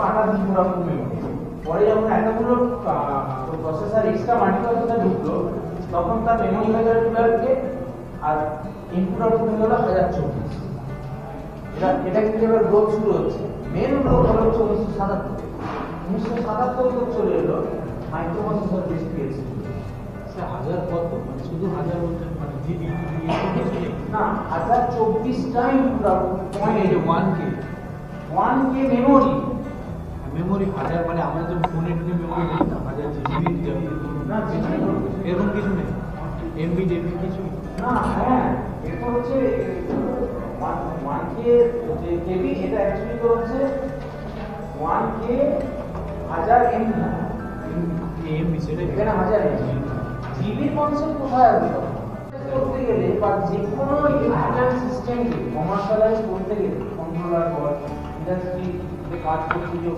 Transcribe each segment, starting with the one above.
আলাদা পুরো মেমোরি। পরে যখন এতগুলো প্রসেসর এক্সট্রা মাল্টিপ্রসেসর ঢুকলো তখন তার মেমোরি হয়ে গেল 12K আর ইনপুট আউটপুট হয়ে গেল 1024। এটা কিন্তু এবার গ্রোথ শুরু হচ্ছে। মেন গ্রোথ হলো 1977 তো চলে এলো মাইক্রোপ্রসেসর বেস পিএলসি। হাজার কত মানে শুধু হাজার বলছেন মানে জিবি না 1024টা input output point 1K memory. Memory হাজার মানে আমরা যে ফোনে ঢুকে মেমোরি নেই না, হাজার জিবি না এরকম কিছু নেই, এমবি টেমবি কিছু না। হ্যাঁ এটা হচ্ছে 1K যে কেবি, এটা অ্যাকচুয়ালি তো হচ্ছে 1K 1000 এমবি। এমবি সেটা এখানে 1000 এমবি। জিবির কনসেপ্ট কোথায় আসবে করতে গেলে বা যে কোনো ইলেকট্রিক্যাল সিস্টেমকে কমার্শিয়ালাইজ করতে গেলে কন্ট্রোলার বল ইন্ডাস্ট্রিতে কাজ করতে গিয়ে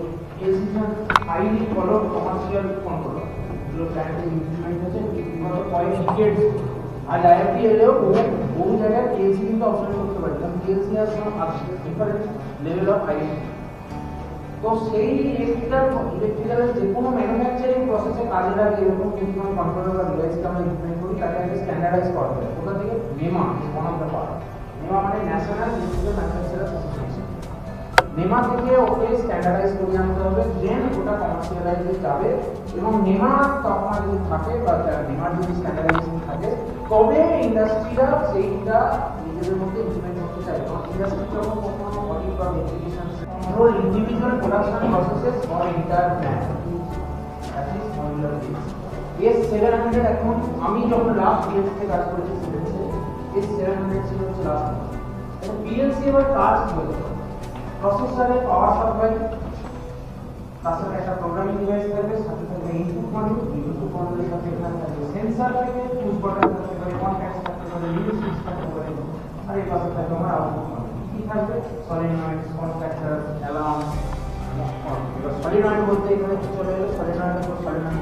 এসিশন হাইলি ফলোড কমার্শিয়াল কন্ট্রোলার যেগুলো প্ল্যান্টে ইমপ্লিমেন্ট হচ্ছে বিগত কয়েক ডিকেডস। আর আইআইটি এলেও বহু জায়গায় পিএলসি কিন্তু অপশন করতে পারে, কারণ পিএলসি আর ডিফারেন্ট লেভেল অফ আইডেন্টি। তো সেই ইলেকট্রিক্যালের যে কোনো ম্যানুফ্যাকচারিং প্রসেসে কাজে লাগে এরকম কিন্তু কোনো কন্ট্রোলার বা ডিভাইসকে আমরা ইমপ্লিমেন্ট করি, তাকে আগে স্ট্যান্ডার্ডাইজ করা যায়। কোথা থেকে? নেমা, ওয়ান অফ দ্য পার্ট। নেমা মানে ন্যাশনাল ইলেকট্রিক্যাল ম্যানুফ্যাকচারার্স অ্যাসোসিয়েশন। নেমা থেকে ওকে স্ট্যান্ডার্ডাইজ করে আনতে হবে, দেন ওটা কমার্শিয়ালাইজে যাবে। এবং নেমা তখন যদি থাকে বা নেমার যদি স্ট্যান্ডার্ডাইজেশন থাকে তবে ইন্ডাস্ট্রিরা সেইটা নিজেদের মধ্যে ইমপ্লিমেন্ট করতে চায়। এবং ইন্ডাস্ট্রি যখন কোনো অডিট বা verification control individual production processes or entire plant, that is modular base. S700 এখন আমি যখন লাস্ট পিএলসি তে কাজ করেছি S700 ছিল লাস্ট। এবং পিএলসি এবার কাজ করছে প্রসেসরে পাওয়ার সাপ্লাই, তার সাথে একটা প্রোগ্রামিং ডিভাইস থাকবে, সাথে থাকবে ইনপুট মডিউলের সাথে এখানে থাকবে সেন্সর থেকে পুশ বাটন থাকতে পারে, কন্ট্যাক্ট থাকতে পারে, রিলিজ সুইচ থাকতে পারে, আর এই পাশে থাকবে আমার আউটপুট কি থাকবে সলিনয়েড, কন্ট্যাক্টর, অ্যালার্ম। এবার সলিনয়েড বলতে এখানে কি চলে এলো, সলিনয়েড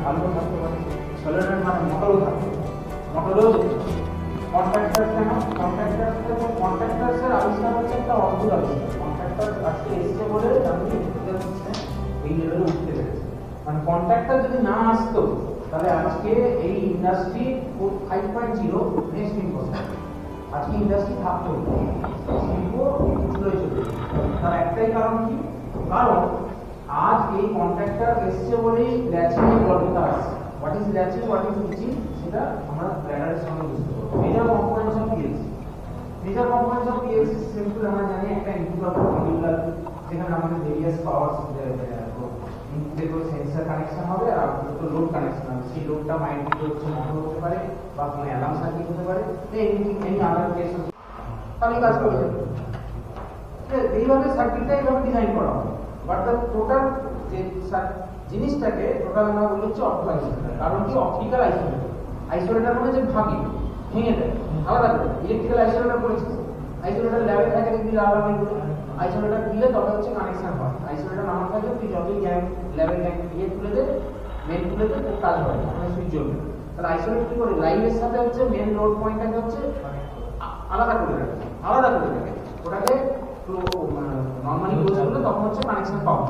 ভালো থাকতে পারে, সলিনয়েড মানে মোটরও থাকবে, মোটরও কন্ট্যাক্টর কেন কন্ট্যাক্টরসের আবিষ্কার হচ্ছে একটা অদ্ভুত আবিষ্কার। কন্ট্যাক্টর আজকে এসছে বলে আমি এই লেভেলে উঠতে পেরেছি। মানে কন্ট্যাক্টর যদি না আসতো তাহলে আজকে এই ইন্ডাস্ট্রি 5.0 নেক্সট ইম্পসিবল। আজকে ইন্ডাস্ট্রি থাকতো শিল্প চলে চলে। তার একটাই কারণ কি? কারণ আজ এই কন্ট্রাক্টর এসছে বলেই ল্যাচিং এর গল্পটা আসছে। What is latching, what is switching, সেটা আমরা প্ল্যানারের সঙ্গে বুঝতে পারবো। Major components of PLC, major components of PLC simple আমরা জানি একটা ইনপুট আউটপুট মডিউলার, যেখানে আমাদের ভেরিয়াস পাওয়ারস ইনপুটে করে সেন্সর কানেকশন হবে আর আউটপুটে লোড কানেকশন হবে। সেই লোডটা মাইন্ড হচ্ছে মোটর হতে পারে বা কোনো অ্যালার্ম সার্কিট হতে পারে, এনি আদার কেস তাহলে কাজ করে যাবে। এইভাবে সার্কিটটা এইভাবে ডিজাইন করা হবে। বাট দ্য টোটাল যে জিনিসটাকে টোটাল আমরা বলি হচ্ছে অপটো আইসোলেটর। কারণ কি? Optical isolator. আইসোলেটর মানে যে ভেঙে দেয় আলাদা করে। ইলেকট্রিক্যাল আইসোলেটর করেছে, আইসোলেটর ল্যাবে থাকে দেখবি আলাদা করে আইসোলেটর দিলে তবে হচ্ছে কানেকশন হয়। আইসোলেটর নাম থাকে তুই যতই ল্যাবের তুলে দে, মেন তুলে দে, তোর কাজ হয়, মানে সুইচ জ্বলবে। তাহলে আইসোলেটর কি করে? লাইনের সাথে হচ্ছে মেন লোড পয়েন্টটাকে হচ্ছে আলাদা করে রাখে, ওটাকে নরমালি ক্লোজ করলে তখন হচ্ছে কানেকশন পাবো।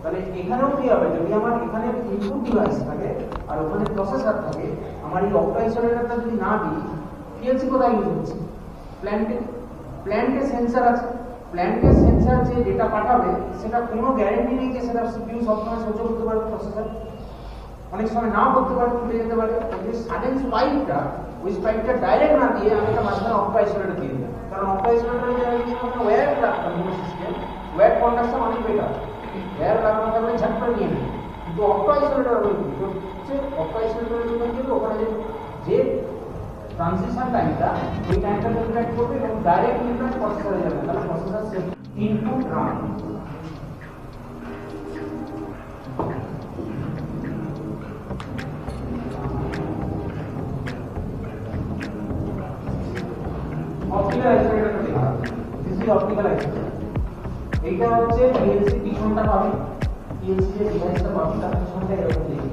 তাহলে এখানেও কি হবে? যদি আমার এখানে ইনপুট ডিভাইস থাকে আর ওখানে প্রসেসর থাকে, আমার এই অপটো আইসোলেটরটা যদি না দিই, পিএলসি কোথায় ইউজ হচ্ছে? প্ল্যান্টে সেন্সর আছে, প্ল্যান্টের সেন্সর যে ডেটা পাঠাবে সেটা কোনো গ্যারান্টি নেই যে সেটা সিপিইউ সবসময় সহ্য করতে পারবে, প্রসেসর অনেক সময় নাও করতে পারে, ফুটে যেতে পারে। যে সাডেন স্পাইকটা, ওই স্পাইকটা ডাইরেক্ট না দিয়ে আমি একটা মাঝখানে অপটো আইসোলেটর দিয়ে দিলাম। কারণ অপটো আইসোলেটর ওয়্যার রাখতাম সিস্টেম, ওয়্যার কন্ডাকশন অনেক বেটার, ওয়্যার লাগানো থাকলে ঝট করে নিয়ে নেবে। কিন্তু অপটো আইসোলেটর হচ্ছে অপটো আইসোলেটরের জন্য কিন্তু ওখানে যে ট্রানজিশন টাইমটা, ওই টাইমটা ইন্টারঅ্যাক্ট করবে এবং ডাইরেক্ট ইন্টারঅ্যাক্ট প্রসেসরে যাবে, তাহলে processor safe input run. Optical isolator দেখা, দিস ইজ অপটিক্যাল আইসোলেটর। এইটা হচ্ছে পিএলসি পিছনটা পাবে, পিএলসি যে ডিভাইসটা পাবে তার পিছনটা এরকম দেখে,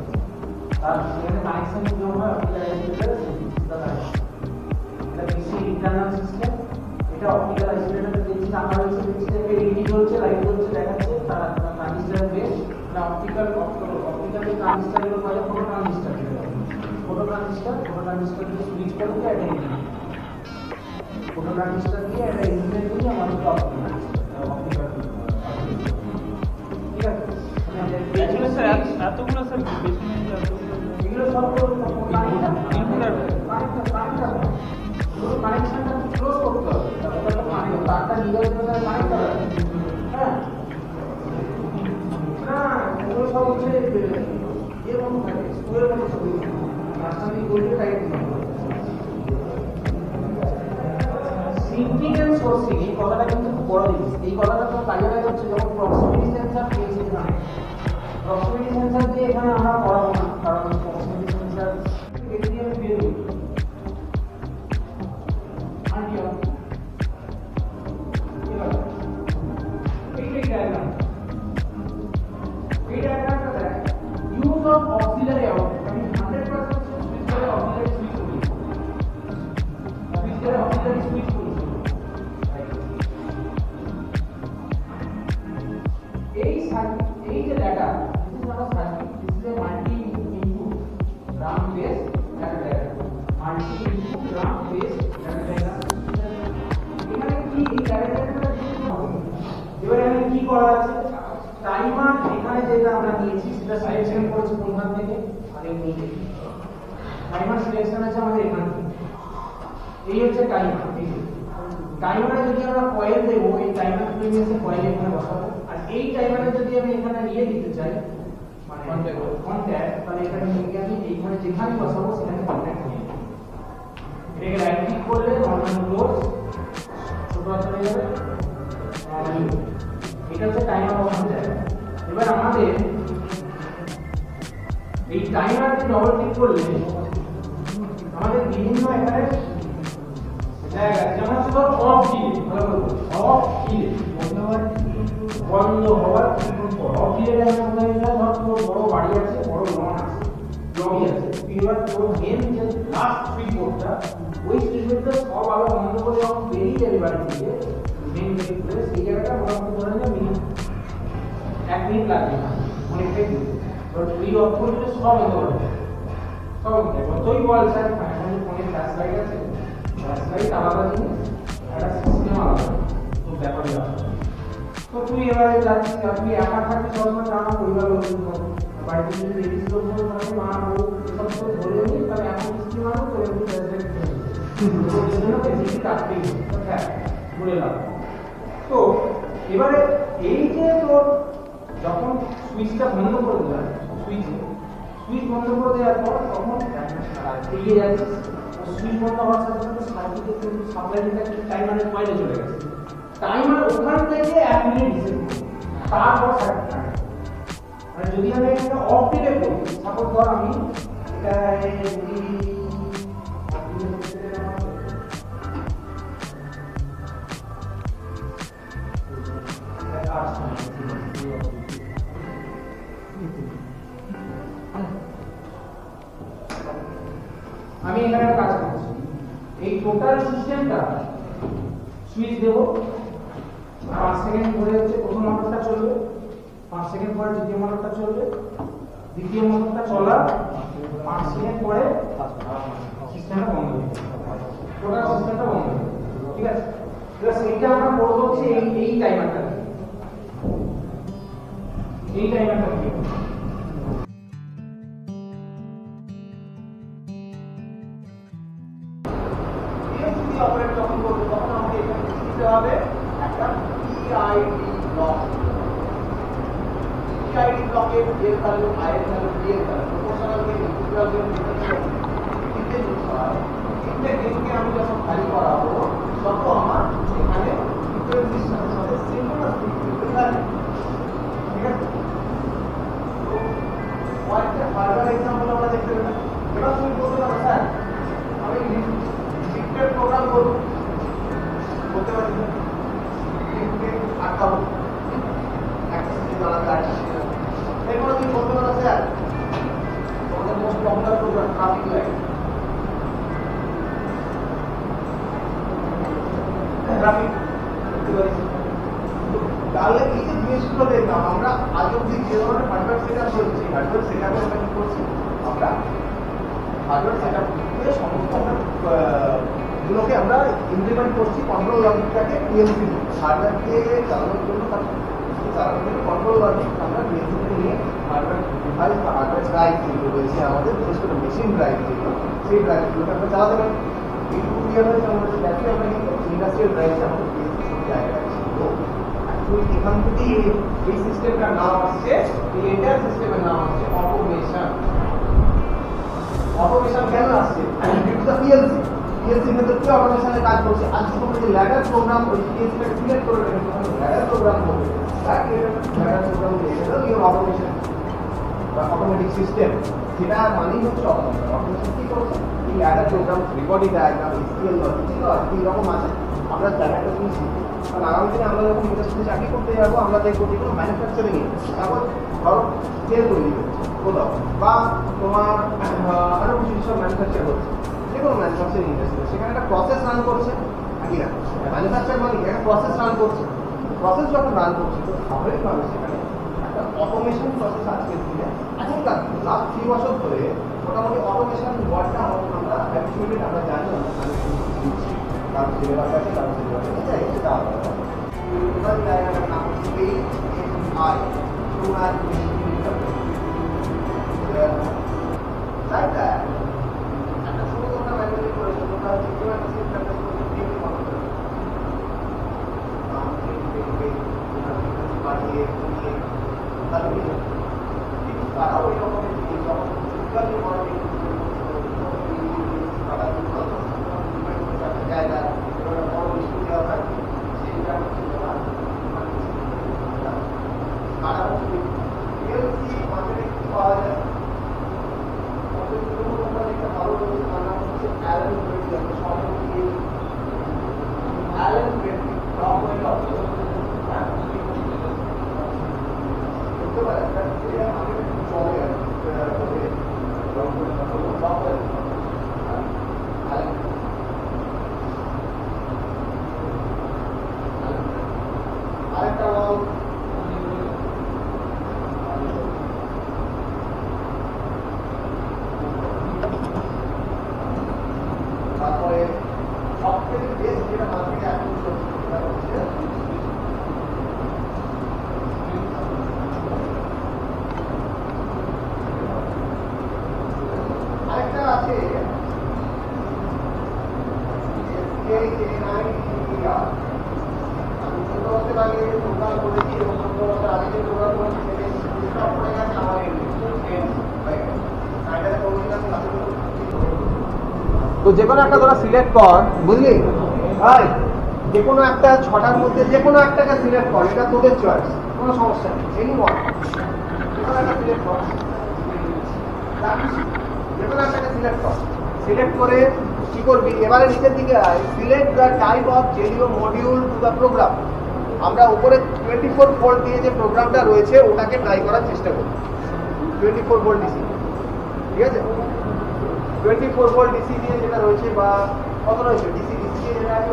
তার সেখানে কানেকশন যেমন হয় অপটিক্যাল আইসোলেটর সেটা কানেকশন। এটা পিসি ইন্টারনাল সিস্টেম, এটা অপটিক্যাল আইসোলেটর দেখছি টাকা হয়েছে, দেখছি এলইডি জ্বলছে, লাইট জ্বলছে দেখাচ্ছে, তার ট্রানজিস্টর বেস অপটিক্যাল ট্রানজিস্টার গুলো বলে ফটো ট্রানজিস্টার দিয়ে সুইচ করে দিয়ে এটা ইঞ্জিন ফটো ট্রানজিস্টার দিয়ে এটা ইঞ্জিনের দিয়ে আমাদের অপটিক্যাল ঠিক আছে অ্যাকচুয়ালি স্যার এতগুলো স্যার বেসমেন্ট এগুলো সব কানেকশনটা ক্লোজ করতে হবে তারটা নিজের জন্য কানেক্ট করা হ্যাঁ না এগুলো সব হচ্ছে ইয়ে মতো থাকে স্কুলের মতো ছবি মাঝখানে গোল্ডে টাইপ সিঙ্কিং এন্ড সোর্সিং এই কথাটা কিন্তু খুব বড় জিনিস এই কথাটা তো কাজে লাগে হচ্ছে যখন প্রক্সিমিটি সেন্সর পেয়েছি এখানে প্রক্সিমিটি সেন্সর দিয়ে এখানে আমরা পড়াবো না কারণ প্রক্সিমিটি সেন্সর এদিকে আমি বের করি auxiliary output I mean 100% switch করে auxiliary switch করি এই যে data this is not a circuit this is a multi input RAM based data diagram multi input RAM based data diagram এখানে কি এই data diagramটা এবারে আমি কি করা আছে টাইমার এখানে যেটা আমরা নিয়েছি সেটা সিলেকশন করেছি কোনখান থেকে আরে নিচে টাইমার সিলেকশন আছে আমাদের এখানে এই হচ্ছে টাইমার এই টাইমারে যদি আমরা কয়েল দেব এই টাইমার প্রিমিয়াসে কয়েল এখানে বসাবো আর এই টাইমারে যদি আমি এখানে নিয়ে দিতে চাই মানে কন্টাক্ট তাহলে এখানে নিয়ে আমি এইখানে যেখানে বসাবো সেখানে কন্টাক্ট নিয়ে নেব এটাকে রাইট ক্লিক করলে নরমাল ক্লোজ ছোট হাতে হয়ে যাবে এটা হচ্ছে টাইমার বসানো যায় এবার আমাদের এই টাইমারে ডবল ক্লিক করলে আমাদের বিভিন্ন এখানে জায়গা যেমন শুধু অফ দিলে অফ দিলে বন্ধ হওয়ার অফ দিলে ধর তোর বড় বাড়ি আছে বড় লন আছে লবি আছে এবার তোর মেন যে লাস্ট সুইচ বোর্ডটা ওই সুইচ বোর্ডটা সব আলো বন্ধ করে যখন বেরিয়ে যাবে বাড়ি থেকে মেন গেট করে সেই জায়গাটা মোটামুটি ধরে না মিনিট 1 মিনিট লাগবে অনেকটাই এই অফ করলে সব বন্ধ করবে সব যতই বল স্যার ফাইনালি ফোনে ফ্ল্যাশ লাইট আছে ফ্ল্যাশ লাইট আলাদা জিনিস একটা সিস্টেম আলাদা তো ব্যাপারই আলাদা তো তুই এবারে যাচ্ছিস আপনি একা থাকতে সবসময় জানা পরিবার লোকজন বাড়িতে যদি লেডিস লোকজন থাকে মা বউ এসব করে ধরে নিই তাহলে এখন মিস্ত্রি মানুষ তো একটু ফ্ল্যাশ লাইট জন্য বেশি কাটতেই হ্যাঁ বলে লাভ তো এবারে এই যে তোর যখন সুইচটা বন্ধ করে দিলাম সুইচ বন্ধ করে দেওয়ার পর তখন এগিয়ে যাচ্ছিস সুইচ বন্ধ হওয়ার সাথে সাথে সার্কিটে কিন্তু সাপ্লাইটা টাইমারের পয়েন্টে চলে গেছে টাইমার ওখান থেকে 1 মিনিট রিসেট করবে তারপর সার্কিট মানে যদি আমি একটা অফ দিলে করি সাপোজ ধর আমি এটা যদি আমি এখানে একটা কাজ করছি এই টোটাল সিস্টেমটা সুইচ দেব 5 সেকেন্ড ধরে হচ্ছে প্রথম মোটরটা চলবে 5 সেকেন্ড পরে দ্বিতীয় মোটরটা চলবে দ্বিতীয় মোটরটা চলা 5 সেকেন্ড পরে সিস্টেমটা বন্ধ হয়ে যাবে টোটাল সিস্টেমটা বন্ধ হয়ে যাবে ঠিক আছে এবার সেইটা আমরা করব হচ্ছে এই টাইমারটা কি অপারেট যখন করব তখন আমাকে এখানে দিতে হবে একটা PID ব্লক PID ব্লকের এর ভ্যালু I এর ভ্যালু D এর ভ্যালু প্রপোর্শনাল কে ইন্টিগ্রাল কে তিনটে জিনিস হয় তিনটে জিনিসকে আমি যখন ভ্যালু করাবো তখন আমার এখানে ফ্রিকোয়েন্সির সাথে সাথে সিঙ্ক্রোনাস ফ্রিকোয়েন্সি থাকে ঠিক আছে তো কয়েকটা ফার্দার एग्जांपल আমরা দেখতে পেলাম এবার তুমি বলতে পারো স্যার আমি লিমিটেড প্রোগ্রাম করব বলতে পারি লিমিটকে আটকাবো অ্যাক্সেস দিয়ে আলাদা আছে এরপর তুমি বলতে পারো স্যার তোমাদের most popular program traffic light traffic তাহলে এই যে জিনিসগুলো দেখলাম আমরা আজ অব্দি যে ধরনের হার্ডওয়্যার সেটআপ হচ্ছে, হার্ডওয়্যার সেটআপে আমরা কি করছি, আমরা হার্ডওয়্যার সেটআপ করে সমস্ত গুলোকে আমরা ইমপ্লিমেন্ট করছি কন্ট্রোল লজিকটাকে পিএলসি হার্ডওয়্যারকে চালানোর জন্য কন্ট্রোল লজিক আমরা পিএলসি থেকে নিয়ে হার্ডওয়্যার ডিভাইস বা হার্ডওয়্যার ড্রাইভ যেগুলো রয়েছে আমাদের, বিশেষ করে মেশিন ড্রাইভ যেগুলো, সেই ড্রাইভগুলোকে আমরা চালাতে পারি। এই 2 ইয়ার হয়েছে আমাদের দেখি আমরা কিন্তু ইন্ডাস্ট্রিয়াল ড্রাইভে আমাদের পিএলসি সব জায়গায় ছিল। এখান থেকে এই সিস্টেমটার নাম আসছে, এই এন্টায়ার সিস্টেমের নাম আসছে অটোমেশন। অটোমেশন কেন আসছে? Due to the PLC. PLC এর ভেতর কি অটোমেশনের কাজ করছে? আজকে তোমরা যে ল্যাডার প্রোগ্রাম ওই পিএলসিটাকে ক্রিয়েট করে রেখেছো, ল্যাডার প্রোগ্রাম করবে, তার ল্যাডার প্রোগ্রাম দিয়ে এটা ইওর অটোমেশন বা অটোমেটিক সিস্টেম। সেটা মানেই হচ্ছে অটোমেশন। অটোমেশন কি করছে? এই ladder program, reporting diagram, SQL logic এই রকম আছে। আমরা জায়গাটা তুমি শিখি, কারণ আগামী দিনে আমরা যখন ইন্ডাস্ট্রিতে চাকরি করতে যাবো আমরা দেখবো যে কোনো ম্যানুফ্যাকচারিং, তারপর ধরো তেল তৈরি হচ্ছে কোথাও, বা তোমার আরো কিছু সব ম্যানুফ্যাকচার হচ্ছে, যে কোনো ম্যানুফ্যাকচারিং ইন্ডাস্ট্রি, সেখানে একটা প্রসেস রান করছে নাকি না? ম্যানুফ্যাকচার মানে একটা প্রসেস রান করছে। প্রসেস যখন রান করছে তো স্বাভাবিকভাবে সেখানে একটা অটোমেশন প্রসেস আজকের দিনে এখনকার লাস্ট 3 বছর ধরে মোটামুটি অটোমেশন ওয়ার্ডটা আমরা অ্যাকচুয়ালি আমরা জানি, কারণ সিলেবাস আছে, কারণ সিলেবাস আছে, সেটা আলাদা। টোটাল জায়গাটার নাম হচ্ছে AMI, টোটাল তাইটা একটা ছোট একটা ম্যানুয়ালি করেছে, তোমরা যে কোনো একটা সিস্টেমটা দিয়ে পাঠিয়ে তাহলে তারাও ওই রকমের জিনিস যখন জায়গা বড় মিষ্টি দেওয়া হয়, সেইটা হচ্ছে তোমার তারা হচ্ছে পিএলসি মার্কেটে কি পাওয়া যায়, একটা ভালো রয়েছে, তার নাম হচ্ছে অ্যালেন ব্রেডলি। সম্পর্কে অ্যালেন ব্রেডলি বুঝতে পারেন চলে আরেকটা নাম তারপরে সবথেকে বেস্ট যেটা মার্কেটে এখন চলছে সেটা হচ্ছে আরেকটা আছে আমি ছোট হতে আগে প্রোগ্রাম করেছি এবং ছোট হতে আগে যে প্রোগ্রাম করেছি সেটা পড়ে গেছে আমার তো যে কোনো একটা তোরা সিলেক্ট কর, বুঝলি ভাই? যে কোনো একটা 6টার মধ্যে যে কোনো একটাকে সিলেক্ট কর, এটা তোদের চয়েস, কোনো সমস্যা নেই। এনি ওয়ান যে কোনো একটা সিলেক্ট কর, যে কোনো একটাকে সিলেক্ট কর। সিলেক্ট করে কি করবি, এবারে নিচের দিকে আয়, select the type of JDO module to the program. আমরা উপরে 24 ভোল্ট দিয়ে যে প্রোগ্রামটা রয়েছে ওটাকে ট্রাই করার চেষ্টা করি। 24 ভোল্ট ডিসি, ঠিক আছে? 24 ভোল্ট ডিসি দিয়ে যেটা রয়েছে, বা কত রয়েছে ডিসি দিয়ে যেটা আছে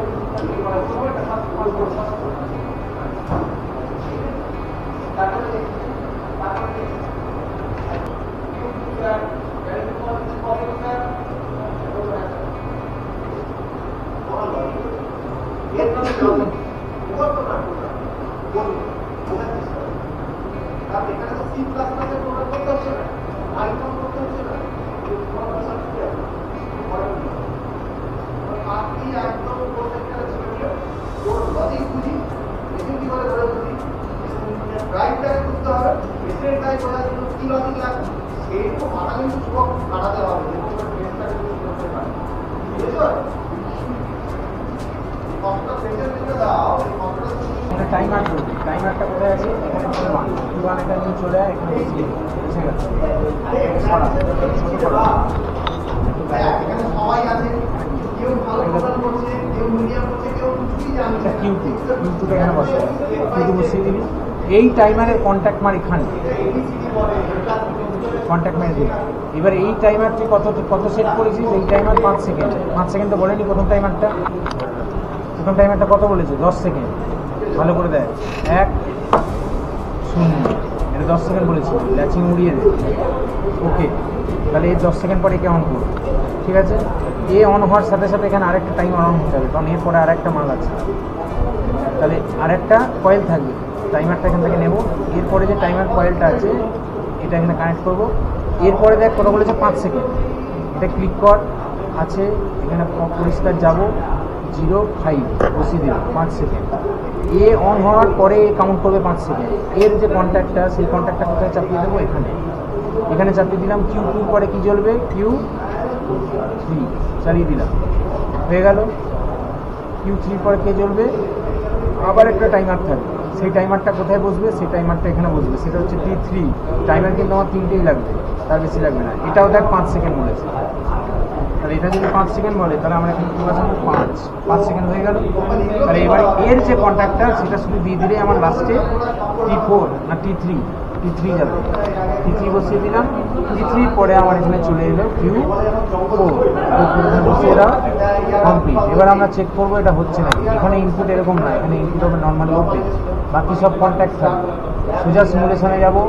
এখানে তো C++ এর প্রোগ্রাম করতে হচ্ছে না, আইফোন করতে হচ্ছে না, আপনি একদম ওর লজিক বুঝি, মেশিন কি করে ধরে বুঝি, ড্রাইভটাকে বুঝতে হবে, মেশিনের ড্রাইভ বোঝার জন্য কি লজিক লাগবে, সেইটুকু মাথা কিন্তু সব কাটাতে হবে, যেরকম ড্রেসটাকে তুমি করতে পারো, বুঝেছো? কতটা প্রেশার দিতে দাও, এই কতটা একটা টাইমার করবে, টাইমারটা কোথায় আছে? এখানে T1 এটা নিয়ে চলে যায়, এখানে এসে গেছে এখানে সবাই আছে, কেউ ভালো প্রোগ্রাম করছে, কেউ মিডিয়াম করছে, কেউ কিছুই জানে না। কিউটা এখানে বসে, কিউটু বসিয়ে দিবি। এই টাইমারের কন্ট্যাক্ট মার এখানে, কন্ট্যাক্ট মার দিবি। এবার এই টাইমার তুই কত সেট করেছিস? এই টাইমার 5 সেকেন্ড। 5 সেকেন্ড তো বলেনি প্রথম টাইমারটা কত বলেছে? 10 সেকেন্ড। ভালো করে দেয়, 1 0 এটা 10 সেকেন্ড বলেছি, ল্যাচিং উড়িয়ে দে। ওকে, তাহলে এই 10 সেকেন্ড পরে একে অন করবো, ঠিক আছে। এ অন হওয়ার সাথে সাথে এখানে আরেকটা টাইমার অন হতে হবে, কারণ এরপরে আরেকটা মাল আছে, তাহলে আরেকটা কয়েল থাকবে। টাইমারটা এখান থেকে নেব, এরপরে যে টাইমার কয়েলটা আছে এটা এখানে কানেক্ট করবো। এরপরে দেখ কত বলেছে 5 সেকেন্ড, এটা ক্লিক কর, আছে এখানে পরিষ্কার যাব 0.5 বসিয়ে দেবো 5 সেকেন্ড। এ অন হওয়ার পরে কাউন্ট করবে 5 সেকেন্ড। এর যে কন্ট্যাক্টটা সেই কন্ট্যাক্টটা কোথায় চাপিয়ে দেবো, এখানে এখানে চাপিয়ে দিলাম। Q2 পরে কি জ্বলবে, Q3 চালিয়ে দিলাম, হয়ে গেল। Q3 পরে কে জ্বলবে, আবার একটা টাইমার থাকবে, সেই টাইমারটা কোথায় বসবে, সেই টাইমারটা এখানে বসবে, সেটা হচ্ছে T3। টাইমার কিন্তু আমার 3টেই লাগবে, তার বেশি লাগবে না। এটাও দেখ 5 সেকেন্ড বলেছে, তাহলে এটা যদি 5 সেকেন্ড বলে তাহলে আমরা এখানে কী বসাবো, 5 সেকেন্ড হয়ে গেল। তাহলে এবার এর যে কন্ট্যাক্টটা সেটা শুধু দিয়ে দিলেই আমার লাস্টে T4 না T3 যাবে। T3 বসিয়ে দিলাম, T3 পরে আমার এখানে চলে এলো Q4, বসিয়ে দাও, কমপ্লিট। এবার আমরা চেক করবো এটা হচ্ছে নাকি। এখানে ইনপুট এরকম না, এখানে ইনপুট হবে নর্মালি ওপে, বাকি সব কন্ট্যাক্ট থাকবে। সোজা সিমুলেশনে যাবো,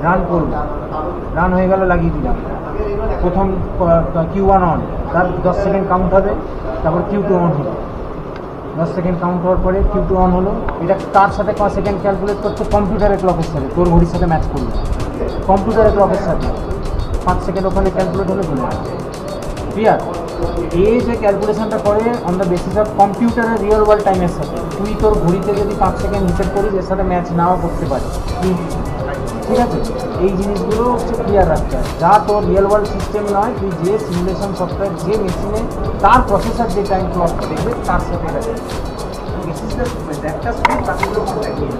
রান করবো, রান হয়ে গেল, লাগিয়ে দিলাম। প্রথম Q1 অন, তার 10 সেকেন্ড কাউন্ট হবে, তারপর Q2 অন হলো, 10 সেকেন্ড কাউন্ট হওয়ার পরে Q2 অন হলো। এটা কার সাথে কয় সেকেন্ড ক্যালকুলেট করছে, কম্পিউটারের ক্লকের সাথে, তোর ঘড়ির সাথে ম্যাচ করবে, কম্পিউটারের ক্লকের সাথে 5 সেকেন্ড ওখানে ক্যালকুলেট হলে চলে যাবে, ক্লিয়ার। এই যে ক্যালকুলেশনটা করে অন দ্য বেসিস অফ কম্পিউটারের রিয়েল ওয়ার্ল্ড টাইমের সাথে, তুই তোর ঘড়িতে যদি 5 সেকেন্ড হিসেব করিস এর সাথে ম্যাচ নাও করতে পারে, ঠিক আছে। এই জিনিসগুলো হচ্ছে ক্লিয়ার রাখতে হয়। যা তোর রিয়েল ওয়ার্ল্ড সিস্টেম নয়, তুই যে সিমুলেশন সফটওয়্যার যে মেশিনে তার প্রসেসর যে টাইম ক্লক দেখবে তার সাথে এটা একটা স্পিড বাকিগুলো কন্ট্যাক্ট নিয়ে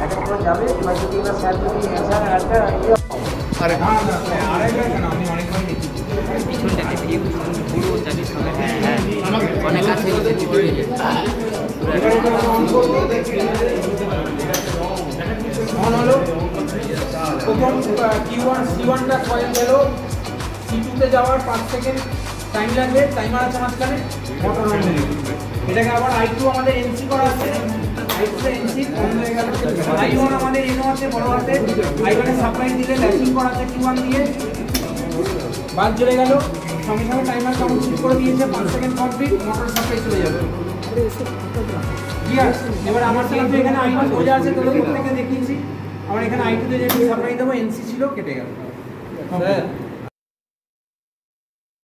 এক এক করে যাবে। এবার যদি এবার স্যার যদি একটা অনেক আছে অন হলো। প্রথম C1টা কয়েল গেল, C2তে যাওয়ার 5 সেকেন্ড টাইম লাগবে, টাইমার আছে মাঝখানে, মোটর অন হয়ে গেল। এটাকে আবার I2 আমাদের NC করা আছে, I2 NC অন হয়ে গেল। I1 আমাদের NO আছে বড় হাতে, I1 এর সাপ্লাই দিলে ল্যাচিং করা আছে Q1 দিয়ে, বাদ চলে গেল। সঙ্গে সঙ্গে টাইমার কাউন্ট শুরু করে দিয়েছে, 5 সেকেন্ড কমপ্লিট, মোটর সাপ্লাই চলে যাবে। ক্লিয়ার। এবার আমার যেহেতু এখানে I2 বোঝা আছে, তোদের প্রত্যেকে দেখিয়েছি, আমার এখানে I2 তে যে সাপ্লাই দেবো NC ছিল, কেটে গেল।